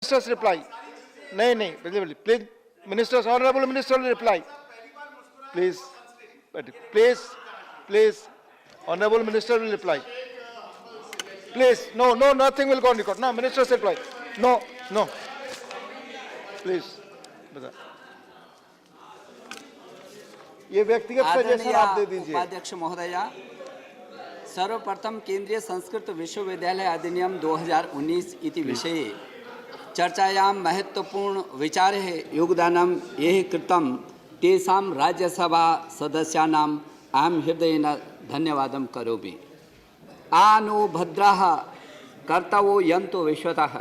Minister's reply. नहीं, please, ministers, honorable minister will reply. Please, please, honorable minister will reply. Please, no, nothing will go on record. No, minister's reply. No. Please, बता. ये व्यक्तिगत suggestion आप दे दीजिए. उपाध्यक्ष महोदय, सर्वप्रथम केंद्रीय संस्कृत विश्वविद्यालय अधिनियम 2019 इति विषये चर्चायां महत्वपूर्ण विचारे योगदानं ये कृतं तेषां राज्यसभा सदस्यानाम् अहं हृदयेन धन्यवादं करोमि। आनो भद्राः कर्तवो यन्तो विश्वतः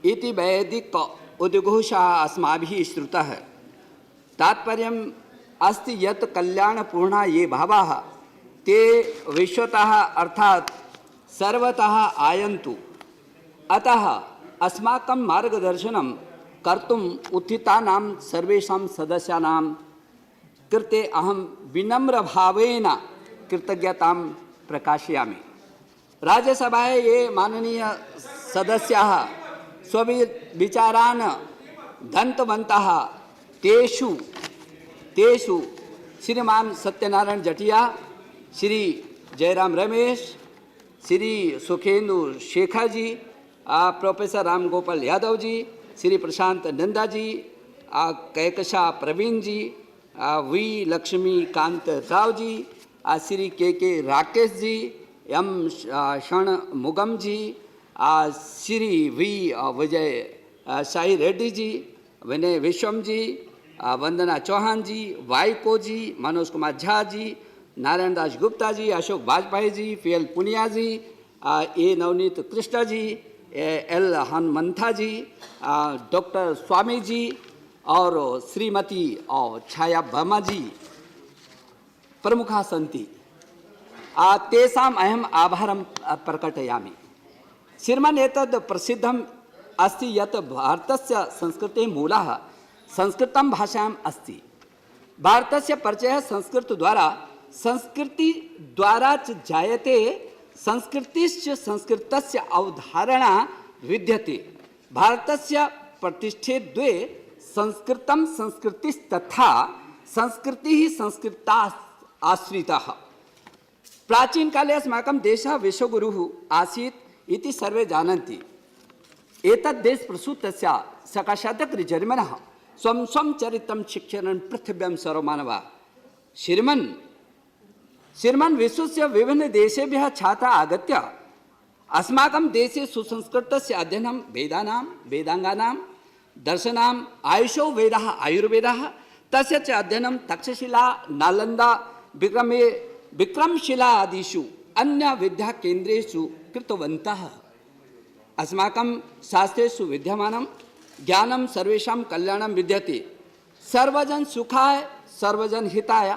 इति वैदिक उद्घोषः अस्माभिः श्रुतः। तात्पर्यम् अस्ति यत् कल्याणपूर्णा ये भावाः ते विश्वतः अर्थात सर्वतः आयन्तु। अतः अस्माकं मार्गदर्शनं कर्तुम् उत्थितानां सर्वेषां सदस्यानां कृते अहं विनम्रभावेन कृतज्ञतां प्रकाशयामि। राज्यसभायां ये माननीय सदस्याः स्वविचारान् दत्तवन्तः तेषु Shriman Satyanarayan Jatiya, Shri Jairam Ramesh, Shri Sukhendu Sekhar ji, professor Ram Gopal Yadav ji, Shri Prashanta Nanda ji, Kahkashan Perween ji, V Lakshmikantha Rao ji, Shri K Rakesh ji, M Shanmugam ji, Shri V Vijay Sai Reddy ji, Binoy Viswam ji, Vandana Chavan ji, Vaiko ji, Manoj Kumar Jha ji, Narain Dass Gupta ji, Ashok Bajpai ji, P L Punia ji, A Navneet Krishna ji, L Hanumantha ji, doctor Swami ji और श्रीमती छाया वर्मा जी प्रमुखा सन्ति। तेषाम् अहम् आभारं प्रकटयामि। श्रीमन् एतद् प्रसिद्धम् अस्ति यत् भारतस्य संस्कृतेः मूलः संस्कृतं भाषायाम् अस्ति। भारतस्य परिचयः संस्कृति द्वारा च जायते, संस्कृतिश्च संस्कृतस्य अवधारणा विद्यते। भारतस्य प्रतिष्ठे द्वे संस्कृतं संस्कृतिस्तथा संस्कृतिः संस्कृताः आश्रिताः। प्राचीन काले अस्माकं देशः विश्वगुरुः आसीत् इति सर्वे जानन्ति। एतद् देश प्रसूतस्य सकाशात् जर्मनः स्वं चरितं शिक्षणं पृथिव्यां सर्वमानवा। श्रीमन् विश्वस्य विभिन्न देशेभ्यः छात्राः आगत्य अस्माकं देशे सुसंस्कृतस्य अध्ययनं वेदांगानां दर्शनाम् आयुषो वेदः आयुर्वेदः तस्य च अध्ययनं तक्षशिला नालन्दा विक्रमशिला आदिषु अन्य विद्याकेन्द्रेषु कृतवन्तः। अस्माकं शास्त्रेषु विद्यमानं ज्ञानं सर्वेषां कल्याणं विद्यते, सर्वजन सुखाय सर्वजन हिताय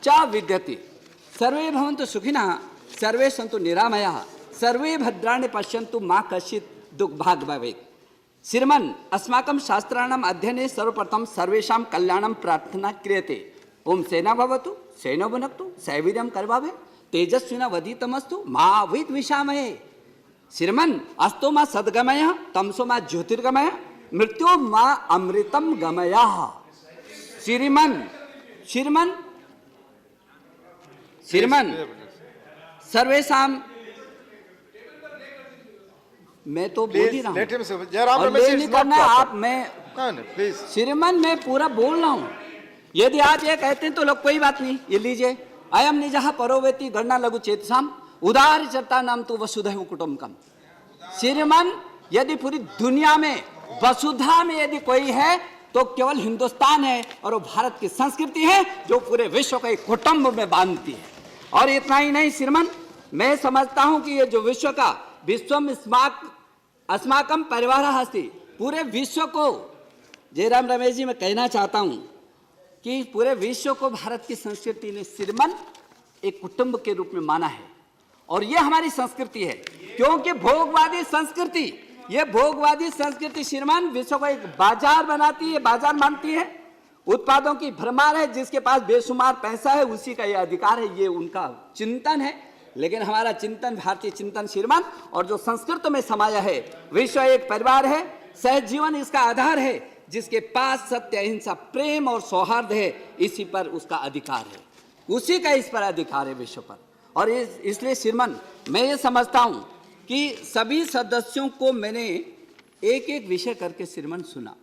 च विद्यते। सर्वे भवन्तु सुखिनः, सर्वे सन्तु निरामयाः, सर्वे भद्राणि पश्यन्तु मा कश्चित् दुःखभाग् भवेत्। श्रीमन् अस्माकं शास्त्राणाम् अध्ययने सर्वप्रथम सर्वेषां कल्याणं प्रार्थना क्रियते। ओम सेना भवतु, सैनो भुनक्तु, सैवीर्यं करवावहै, तेजस्विनावधीतमस्तु मा विद्विषामहे। श्रीमन् अस्तो मा सद्गमयः, तमसो मा ज्योतिर्गमयः, मृत्यो मा अमृतम गमयः। श्रीमन् सर्वेषां, मैं तो बोल ही रहा हूँ और ले नहीं करना आप। मैं श्रीमन मैं पूरा बोल रहा हूँ। यदि आप ये कहते हैं तो लोग कोई बात नहीं, ये लीजिए। अयम निजः परोवेति गणना लघु चेतसाम उदार चर्ता नाम तो वसुधैव कुटुम्बकम। श्रीमन यदि पूरी दुनिया में वसुधा में यदि कोई है तो केवल हिंदुस्तान है, और वो भारत की संस्कृति है जो पूरे विश्व को एक कुटुंब में बांधती है। और इतना ही नहीं श्रीमन, मैं समझता हूं कि ये जो विश्व का विश्वम अस्माकं परिवार अस्ति, पूरे विश्व को, जयराम रमेश जी मैं कहना चाहता हूं कि पूरे विश्व को भारत की संस्कृति ने श्रीमन एक कुटुंब के रूप में माना है। और ये हमारी संस्कृति है, क्योंकि भोगवादी संस्कृति, ये भोगवादी संस्कृति श्रीमान विश्व को एक बाजार बनाती है, बाजार मानती है, उत्पादों की भरमार है, जिसके पास बेशुमार पैसा है उसी का ये अधिकार है, ये उनका चिंतन है। लेकिन हमारा चिंतन भारतीय चिंतन श्रीमान और जो संस्कृत में समाया है, विश्व एक परिवार है, सहजीवन इसका आधार है। जिसके पास सत्य, अहिंसा, प्रेम और सौहार्द है, इसी पर उसका अधिकार है, उसी का इस पर अधिकार है विश्व पर। और इसलिए श्रीमान, मैं ये समझता हूँ कि सभी सदस्यों को मैंने एक एक विषय करके श्रीमान सुना।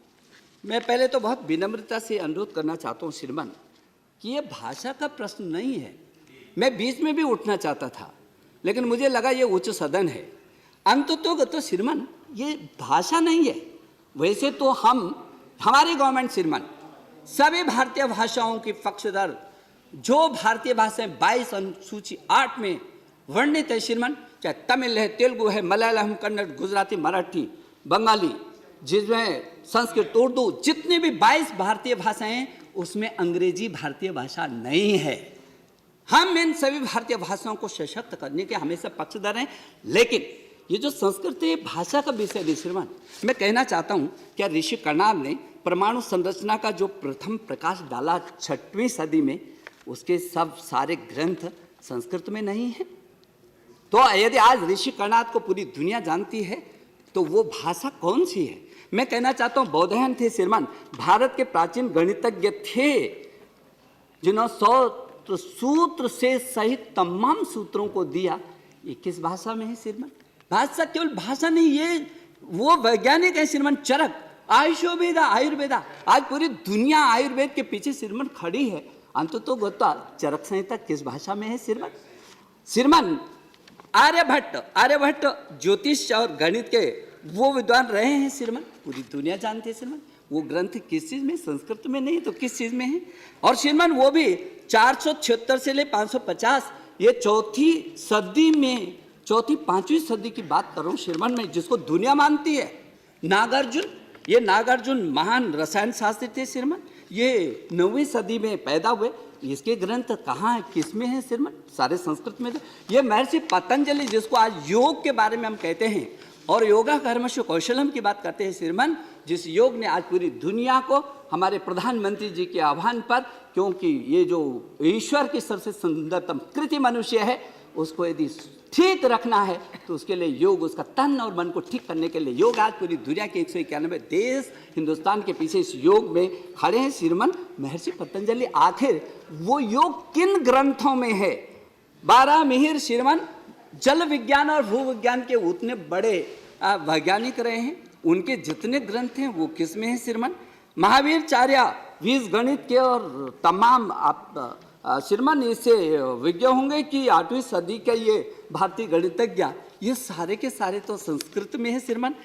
मैं पहले तो बहुत विनम्रता से अनुरोध करना चाहता हूँ श्रीमान कि ये भाषा का प्रश्न नहीं है। मैं बीच में भी उठना चाहता था, लेकिन मुझे लगा ये उच्च सदन है। तो श्रीमान ये भाषा नहीं है। वैसे तो हमारी गवर्नमेंट श्रीमान सभी भारतीय भाषाओं की पक्षधर, जो भारतीय भाषाएं 22 अनुसूची 8 में वर्णित है श्रीमान, चाहे तमिल है, तेलुगु है, मलयालम, कन्नड़, गुजराती, मराठी, बंगाली, जिसमें संस्कृत, उर्दू, जितनी भी 22 भारतीय भाषाएं हैं, उसमें अंग्रेजी भारतीय भाषा नहीं है। हम इन सभी भारतीय भाषाओं को सशक्त करने के हमेशा पक्षधर हैं। लेकिन ये जो संस्कृत भाषा का विषय है श्रीमान, मैं कहना चाहता हूँ, क्या ऋषि कर्नाड ने परमाणु संरचना का जो प्रथम प्रकाश डाला 6वीं सदी में, उसके सब सारे ग्रंथ संस्कृत में नहीं है? तो यदि आज ऋषि कर्नाड को पूरी दुनिया जानती है, तो वो भाषा कौन सी है? मैं कहना चाहता हूँ, बौधायन थे श्रीमान, भारत के प्राचीन गणितज्ञ थे, जिन्होंने 100 सूत्र से सहित तमाम सूत्रों को दिया। ये किस भाषा में है श्रीमान? भाषा केवल भाषा नहीं, ये वो वैज्ञानिक है श्रीमान, चरक, आयुर्वेदा, आयुर्वेदा। आज पूरी दुनिया आयुर्वेद के पीछे श्रीमान खड़ी है। अंततः गोता चरक संहिता किस भाषा में है श्रीमान? श्रीमान आर्यभट्ट ज्योतिष और गणित के वो विद्वान रहे हैं श्रीमान, पूरी दुनिया जानती है श्रीमान। वो ग्रंथ किस चीज में? संस्कृत में नहीं तो किस चीज में है? और श्रीमान वो भी 476 से ले 550, ये चौथी सदी में, चौथी 5वीं सदी की बात कर रहा हूँ श्रीमान मैं, जिसको दुनिया मानती है। नागार्जुन, ये नागार्जुन महान रसायन शास्त्री थे श्रीमान, ये 9वीं सदी में पैदा हुए। इसके ग्रंथ कहाँ है, किस में है श्रीमान? सारे संस्कृत में थे। ये महर्षि पतंजलि, जिसको आज योग के बारे में हम कहते हैं और योगा कर्मशु कौशलम की बात करते हैं श्रीमान, जिस योग ने आज पूरी दुनिया को हमारे प्रधानमंत्री जी के आह्वान पर, क्योंकि ये जो ईश्वर की सबसे सुंदरतम कृति मनुष्य है, उसको यदि ठीक रखना है तो उसके लिए योग, उसका तन और मन को ठीक करने के लिए योग। आज पूरी दुनिया के 191 देश हिंदुस्तान के पीछे इस योग में खड़े हैं श्रीमान महर्षि पतंजलि। आखिर वो योग किन ग्रंथों में है? 12 मिहिर श्रीमान जल विज्ञान और भू विज्ञान के उतने बड़े वैज्ञानिक रहे हैं, उनके जितने ग्रंथ हैं वो किस में है श्रीमान? महावीराचार्य 20 गणित के और तमाम आप श्रीमान इससे विज्ञ होंगे कि 8वीं सदी के ये भारतीय गणितज्ञ, ये सारे के सारे तो संस्कृत में है श्रीमान।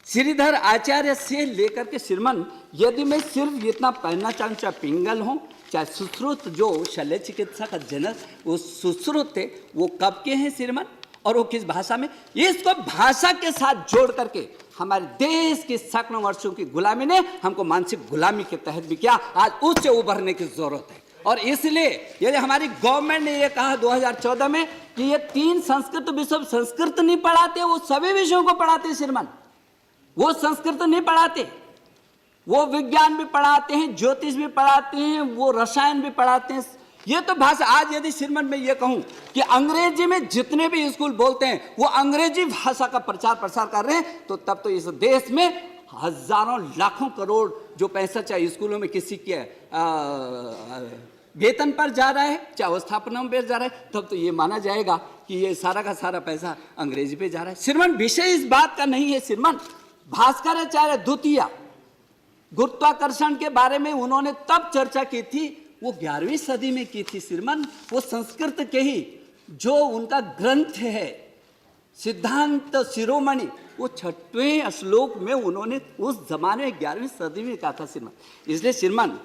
श्रीधर आचार्य से लेकर के श्रीमान, यदि मैं सिर्फ इतना पढ़ना चाहूँ, चाहे पिंगल हो, चाहे सुश्रुत, जो शल्य चिकित्सा का जनक वो सुश्रुत थे, वो कब के हैं श्रीमान और वो किस भाषा में? इसको भाषा के साथ जोड़ करके हमारे देश की सैकड़ों वर्षों की गुलामी ने हमको मानसिक गुलामी के तहत भी किया। आज उससे उभरने की जरूरत है। और इसलिए यदि हमारी गवर्नमेंट ने ये कहा 2014 में कि ये 3 संस्कृत विषय, संस्कृत नहीं पढ़ाते, वो सभी विषयों को पढ़ाते श्रीमान, वो संस्कृत नहीं पढ़ाते, वो विज्ञान भी पढ़ाते हैं, ज्योतिष भी पढ़ाते हैं, वो रसायन भी पढ़ाते हैं। ये तो भाषा, आज यदि श्रीमान मैं ये कहूँ कि अंग्रेजी में जितने भी स्कूल बोलते हैं वो अंग्रेजी भाषा का प्रचार प्रसार कर रहे हैं, तो तब तो इस देश में हजारों लाखों करोड़ जो पैसा चाहे स्कूलों में किसी के वेतन पर जा रहा है, चाहे अवस्थापना में जा रहा है, तब तो ये माना जाएगा कि ये सारा का सारा पैसा अंग्रेजी पे जा रहा है। श्रीमान विषय इस बात का नहीं है श्रीमान। भास्कराचार्य द्वितीय गुरुत्वाकर्षण के बारे में उन्होंने तब चर्चा की थी, वो 11वीं सदी में की थी श्रीमान। वो संस्कृत के ही जो उनका ग्रंथ है सिद्धांत शिरोमणि, वो 6वें श्लोक में उन्होंने उस जमाने में 11वीं सदी में कहा था श्रीमान। इसलिए श्रीमान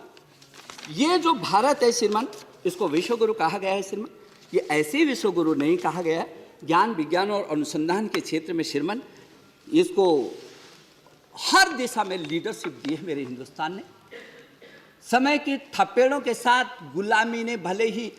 ये जो भारत है श्रीमान, इसको विश्वगुरु कहा गया है श्रीमान। ये ऐसे विश्वगुरु नहीं कहा गया, ज्ञान विज्ञान और अनुसंधान के क्षेत्र में श्रीमान इसको हर दिशा में लीडरशिप दी है मेरे हिंदुस्तान ने। समय की थपेड़ों के साथ गुलामी ने भले ही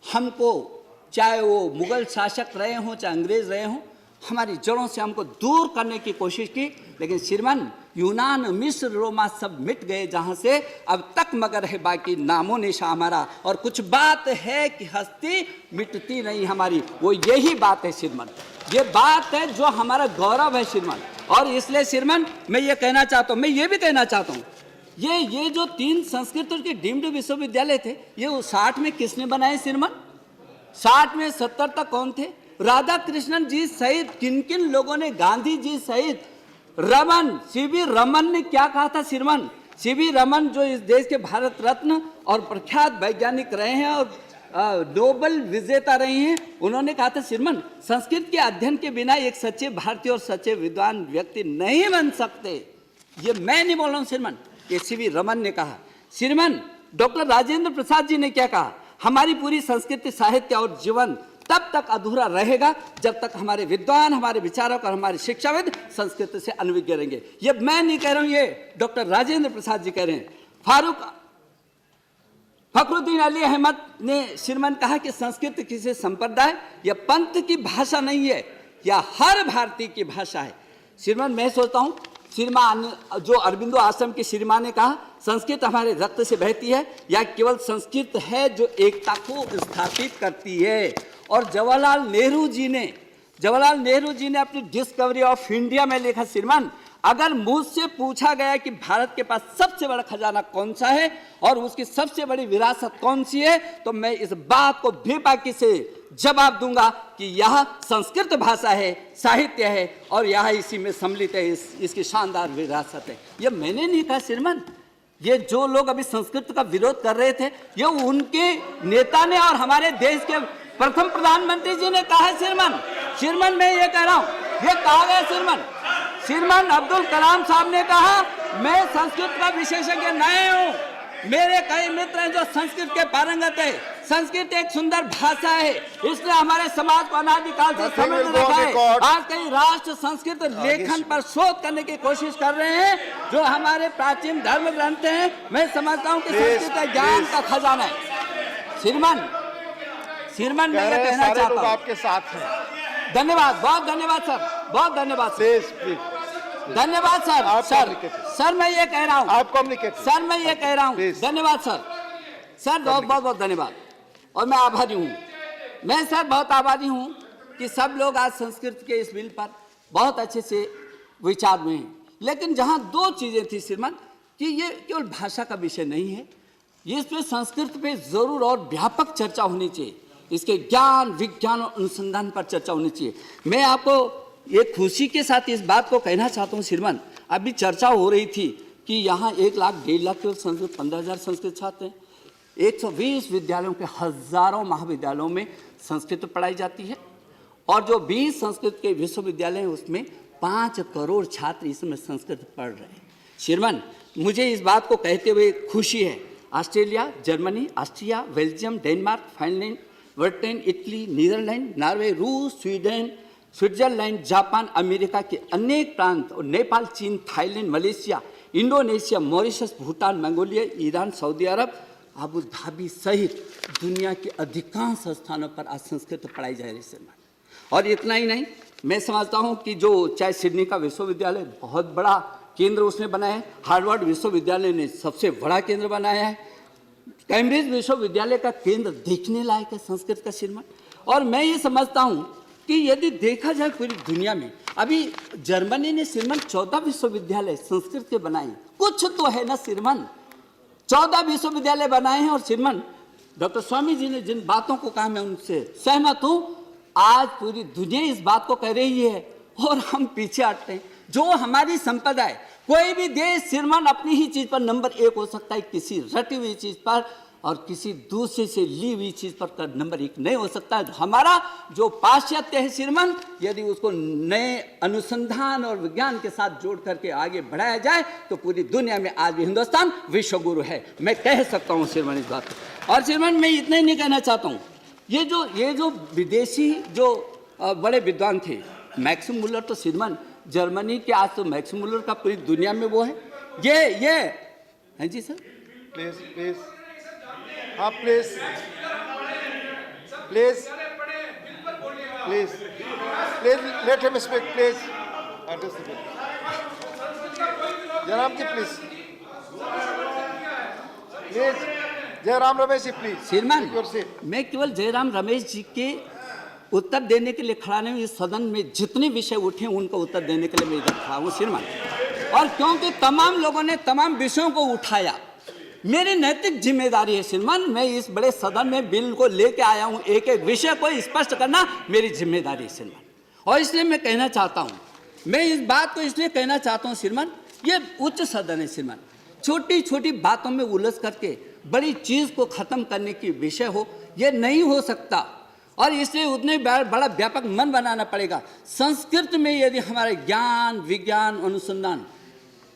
हमको, चाहे वो मुगल शासक रहे हों चाहे अंग्रेज रहे हों, हमारी जड़ों से हमको दूर करने की कोशिश की, लेकिन श्रीमान यूनान, मिस्र, रोमा सब मिट गए जहाँ से, अब तक मगर है बाकी नामो निशा हमारा। और कुछ बात है कि हस्ती मिटती नहीं हमारी, वो यही बात है श्रीमान। ये बात है जो हमारा गौरव है श्रीमान। और इसलिए श्रीमान मैं ये कहना चाहता हूँ, मैं ये भी कहना चाहता हूँ, ये जो 3 संस्कृत के डीम्ड विश्वविद्यालय थे, ये 60 में किसने बनाए श्रीमान? 60 में 70 तक कौन थे? राधा कृष्णन जी सहित किन किन लोगों ने, गांधी जी सहित रमन, सीवी रमन ने क्या कहा था श्रीमान? सीवी रमन जो इस देश के भारत रत्न और प्रख्यात वैज्ञानिक रहे हैं और नोबेल विजेता रहे हैं, उन्होंने कहा था श्रीमान संस्कृत के अध्ययन के बिना एक सच्चे भारतीय और सच्चे विद्वान व्यक्ति नहीं बन सकते। ये मैं नहीं बोल रहा हूँ श्रीमान, ये सीवी रमन ने कहा। श्रीमान डॉक्टर राजेंद्र प्रसाद जी ने क्या कहा? हमारी पूरी संस्कृति, साहित्य और जीवन तब तक अधूरा रहेगा जब तक हमारे विद्वान, हमारे विचारक और हमारे शिक्षाविद संस्कृत से अनभिज्ञ रहेंगे। ये मैं नहीं कह रहा हूं, ये डॉक्टर राजेंद्र प्रसाद जी कह रहे हैं। फखरुद्दीन अली अहमद ने श्रीमान कहा कि संस्कृत किसी संप्रदाय या पंथ की भाषा नहीं है, या हर भारतीय की भाषा है। श्रीमान मैं सोचता हूं, श्रीमान जो अरबिंदो आश्रम के श्रीमान ने कहा संस्कृत हमारे रक्त से बहती है, या केवल संस्कृत है जो एकता को स्थापित करती है। और जवाहरलाल नेहरू जी ने अपनी डिस्कवरी ऑफ इंडिया में लिखा श्रीमान, अगर मुझसे पूछा गया कि भारत के पास सबसे बड़ा खजाना कौन सा है और उसकी सबसे बड़ी विरासत कौन सी है, तो मैं इस बात को बेबाकी से जवाब दूंगा कि यह संस्कृत भाषा है, साहित्य है और यह इसी में सम्मिलित है, इसकी शानदार विरासत है। ये मैंने नहीं कहा श्रीमान, ये जो लोग अभी संस्कृत का विरोध कर रहे थे, ये उनके नेता ने और हमारे देश के प्रथम प्रधानमंत्री जी ने कहा है श्रीमान मैं ये कह रहा हूँ, ये कहा गया श्रीमान अब्दुल कलाम साहब ने कहा मैं संस्कृत का विशेषज्ञ नहीं हूँ, मेरे कई मित्र हैं जो संस्कृत के पारंगत है। संस्कृत एक सुंदर भाषा है, इसने हमारे समाज को अनादिकाल से समृद्ध रखा है। आज कई राष्ट्र संस्कृत लेखन पर शोध करने की कोशिश कर रहे हैं, जो हमारे प्राचीन धर्म ग्रंथ हैं। मैं समझता हूँ कि संस्कृत ज्ञान का खजाना है। श्रीमान मैं ये कहना चाहता हूँ, आपके साथ हैं। धन्यवाद, बहुत धन्यवाद सर, बहुत धन्यवाद धन्यवाद सर मैं ये कह रहा हूँ, आप कम्युनिकेट सर मैं ये कह रहा हूँ, धन्यवाद सर बहुत धन्यवाद। और मैं आभारी हूँ, मैं सर बहुत आभारी हूँ कि सब लोग आज संस्कृत के इस बिल पर बहुत अच्छे से विचार में हैं। लेकिन जहाँ 2 चीजें थी श्रीमान, कि ये केवल भाषा का विषय नहीं है, इस पे संस्कृत पे जरूर और व्यापक चर्चा होनी चाहिए, इसके ज्ञान, विज्ञान और अनुसंधान पर चर्चा होनी चाहिए। मैं आपको ये खुशी के साथ इस बात को कहना चाहता हूँ श्रीमान, अभी चर्चा हो रही थी कि यहाँ 1 लाख 1.5 लाख केवल संस्कृत, 15,000 संस्कृत छात्र हैं। 120 विद्यालयों के हजारों महाविद्यालयों में संस्कृत पढ़ाई जाती है, और जो 20 संस्कृत के विश्वविद्यालय हैं उसमें 5 करोड़ छात्र इसमें संस्कृत पढ़ रहे हैं। श्रीमान मुझे इस बात को कहते हुए खुशी है, Australia, Germany, Austria, Belgium, Denmark, Finland, Britain, Italy, Netherlands, Norway, रूस, स्वीडन, स्विट्जरलैंड, जापान, अमेरिका के अनेक प्रांत और नेपाल, चीन, Thailand, Malaysia, Indonesia, Mauritius, Bhutan, Mongolia, Iran, सऊदी अरब, अबू धाबी सहित दुनिया के अधिकांश स्थानों पर आज संस्कृत पढ़ाई जा रही है। और इतना ही नहीं, मैं समझता हूँ कि जो चाहे सिडनी का विश्वविद्यालय बहुत बड़ा केंद्र उसने बनाया है, हार्वर्ड विश्वविद्यालय ने सबसे बड़ा केंद्र बनाया है, कैम्ब्रिज विश्वविद्यालय का केंद्र देखने लायक है संस्कृत का श्रीमान। और मैं ये समझता हूँ कि यदि देखा जाए पूरी दुनिया में, अभी जर्मनी ने श्रीमान 14 विश्वविद्यालय संस्कृत के बनाए, कुछ तो है ना श्रीमान, 14 विश्वविद्यालय बनाए हैं। और श्रीमान डॉक्टर स्वामी जी ने जिन बातों को कहा मैं उनसे सहमत हूँ। आज पूरी दुनिया इस बात को कह रही है और हम पीछे हटते हैं। जो हमारी संपदा है, कोई भी देश श्रीमान अपनी ही चीज पर नंबर 1 हो सकता है, किसी रटी हुई चीज पर और किसी दूसरे से ली हुई चीज पर नंबर 1 नहीं हो सकता है। हमारा जो पाश्चात्य है श्रीमान, यदि उसको नए अनुसंधान और विज्ञान के साथ जोड़ करके आगे बढ़ाया जाए तो पूरी दुनिया में आज भी हिंदुस्तान विश्व गुरु है, मैं कह सकता हूँ श्रीमान इस बात को। और श्रीमान मैं इतना ही नहीं कहना चाहता हूँ, ये जो विदेशी जो बड़े विद्वान थे, मैक्सिम मुलर तो श्रीमान जर्मनी के, आज तो मैक्सिम मुलर का पूरी दुनिया में वो है, ये हैं जी सर। प्लीज हाँ please let him speak please. Jairam ji please, Jairam Ramesh ji please. श्रीमान मैं केवल जयराम रमेश जी के उत्तर देने के लिए खड़ा नहीं हूँ। इस सदन में जितने विषय उठे उनको उत्तर देने के लिए मैं इधर खड़ा हूँ श्रीमान। और क्योंकि तमाम लोगों ने तमाम विषयों को उठाया, मेरी नैतिक जिम्मेदारी है श्रीमान, मैं इस बड़े सदन में बिल को लेके आया हूँ, एक एक विषय को स्पष्ट करना मेरी जिम्मेदारी है श्रीमान। और इसलिए मैं कहना चाहता हूँ, मैं इस बात को इसलिए कहना चाहता हूँ श्रीमान, ये उच्च सदन है श्रीमान, छोटी छोटी बातों में उलझ करके बड़ी चीज को खत्म करने की विषय हो, ये नहीं हो सकता। और इसलिए उतने बड़ा व्यापक मन बनाना पड़ेगा। संस्कृत में यदि हमारे ज्ञान, विज्ञान, अनुसंधान,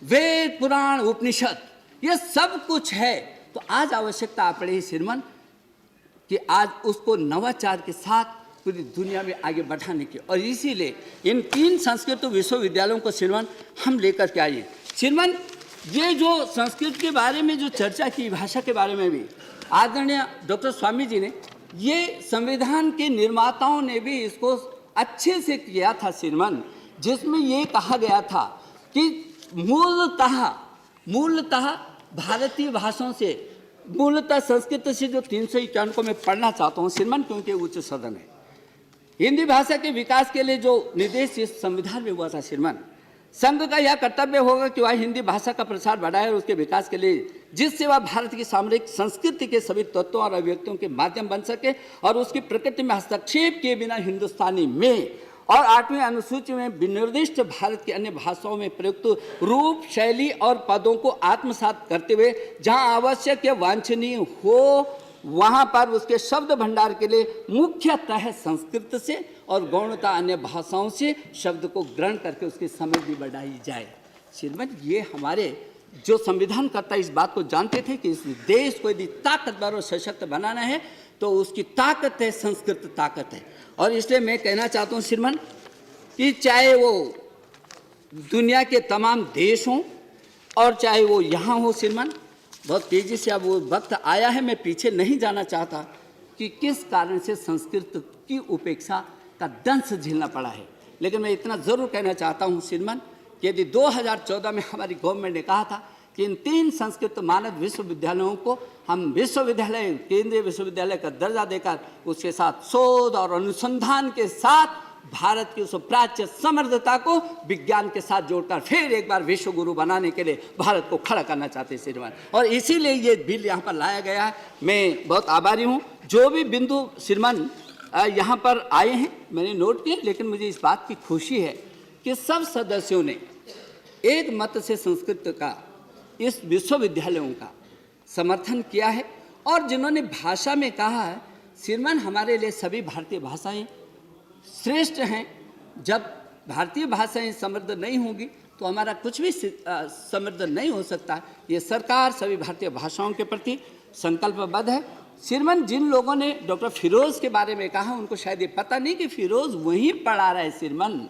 वेद, पुराण, उपनिषद ये सब कुछ है, तो आज आवश्यकता आ पड़ेगी श्रीमान कि आज उसको नवाचार के साथ पूरी दुनिया में आगे बढ़ाने की। और इसीलिए इन 3 संस्कृत विश्वविद्यालयों को श्रीमान हम लेकर के आइए। श्रीमान, ये जो संस्कृत के बारे में जो चर्चा की, भाषा के बारे में भी आदरणीय डॉक्टर स्वामी जी ने, ये संविधान के निर्माताओं ने भी इसको अच्छे से किया था श्रीमान, जिसमें ये कहा गया था कि मूलतः भारतीय भाषाओं से, मूलतः संस्कृत से जो 351 को मैं पढ़ना चाहता हूँ श्रीमान, क्योंकि उच्च सदन है। हिंदी भाषा के विकास के लिए जो निर्देश इस संविधान में हुआ था श्रीमान, संघ का यह कर्तव्य होगा कि वह हिंदी भाषा का प्रसार बढ़ाए और उसके विकास के लिए जिससे वह भारत की सामरिक संस्कृति के सभी तत्वों और अभिव्यक्तियों के माध्यम बन सके और उसकी प्रकृति में हस्तक्षेप किए बिना हिंदुस्तानी में और 8वीं अनुसूची में विनिर्दिष्ट भारत की अन्य भाषाओं में प्रयुक्त रूप, शैली और पदों को आत्मसात करते हुए जहां आवश्यक या वांछनीय हो वहां पर उसके शब्द भंडार के लिए मुख्यतः संस्कृत से और गौणता अन्य भाषाओं से शब्द को ग्रहण करके उसकी समझ भी बढ़ाई जाए। श्रीमान, ये हमारे जो संविधान करता इस बात को जानते थे कि इस देश को यदि ताकतवर और सशक्त बनाना है तो उसकी ताकत है, संस्कृत ताकत है। और इसलिए मैं कहना चाहता हूँ श्रीमान कि चाहे वो दुनिया के तमाम देश हों और चाहे वो यहाँ हो श्रीमान, बहुत तेजी से अब वो वक्त आया है, मैं पीछे नहीं जाना चाहता कि किस कारण से संस्कृत की उपेक्षा का दंश झेलना पड़ा है। लेकिन मैं इतना ज़रूर कहना चाहता हूँ श्रीमान कि यदि 2014 में हमारी गवर्नमेंट ने कहा था कि इन 3 संस्कृत मानद विश्वविद्यालयों को हम विश्वविद्यालय, केंद्रीय विश्वविद्यालय का दर्जा देकर उसके साथ शोध और अनुसंधान के साथ भारत की उस प्राच्य समृद्धता को विज्ञान के साथ जोड़कर फिर एक बार विश्व गुरु बनाने के लिए भारत को खड़ा करना चाहते हैं श्रीमान, और इसीलिए ये बिल यहाँ पर लाया गया है। मैं बहुत आभारी हूँ। जो भी बिंदु श्रीमान यहाँ पर आए हैं मैंने नोट किए, लेकिन मुझे इस बात की खुशी है कि सब सदस्यों ने एक मत से संस्कृत का, इस विश्वविद्यालयों का समर्थन किया है। और जिन्होंने भाषा में कहा है श्रीमान, हमारे लिए सभी भारतीय भाषाएं श्रेष्ठ हैं। जब भारतीय भाषाएं समृद्ध नहीं होगी तो हमारा कुछ भी समृद्ध नहीं हो सकता। ये सरकार सभी भारतीय भाषाओं के प्रति संकल्पबद्ध है। श्रीमान, जिन लोगों ने डॉक्टर फिरोज के बारे में कहा उनको शायद ये पता नहीं कि फिरोज वहीं पढ़ा रहा है श्रीमान,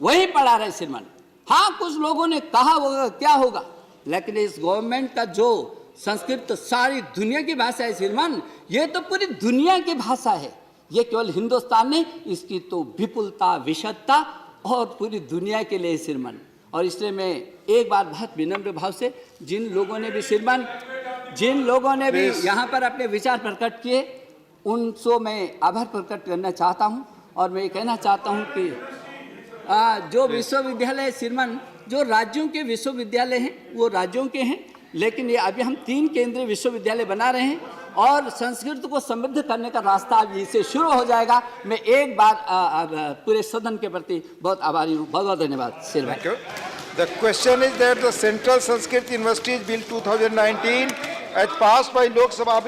वहीं पढ़ा रहा है श्रीमान। हाँ, कुछ लोगों ने कहा होगा क्या होगा, लेकिन इस गवर्नमेंट का जो संस्कृत सारी दुनिया की भाषा है श्रीमान, ये तो पूरी दुनिया की भाषा है। ये केवल हिंदुस्तान नहीं, इसकी तो विपुलता, विशदता और पूरी दुनिया के लिए श्रीमान। और इसलिए मैं एक बार बहुत विनम्र भाव से जिन लोगों ने भी श्रीमान, जिन लोगों ने भी यहाँ पर अपने विचार प्रकट किए उनसे मैं आभार प्रकट करना चाहता हूँ। और मैं ये कहना चाहता हूँ कि जो विश्वविद्यालय श्रीमान, जो राज्यों के विश्वविद्यालय हैं वो राज्यों के हैं, लेकिन ये अभी हम 3 केंद्रीय विश्वविद्यालय बना रहे हैं और संस्कृत को समृद्ध करने का रास्ता अब इससे शुरू हो जाएगा। मैं एक बार पूरे सदन के प्रति बहुत आभारी हूँ। बहुत बहुत धन्यवाद श्रीमान। The question is that the Central Sanskrit Universities Bill 2019 as passed by Lok Sabha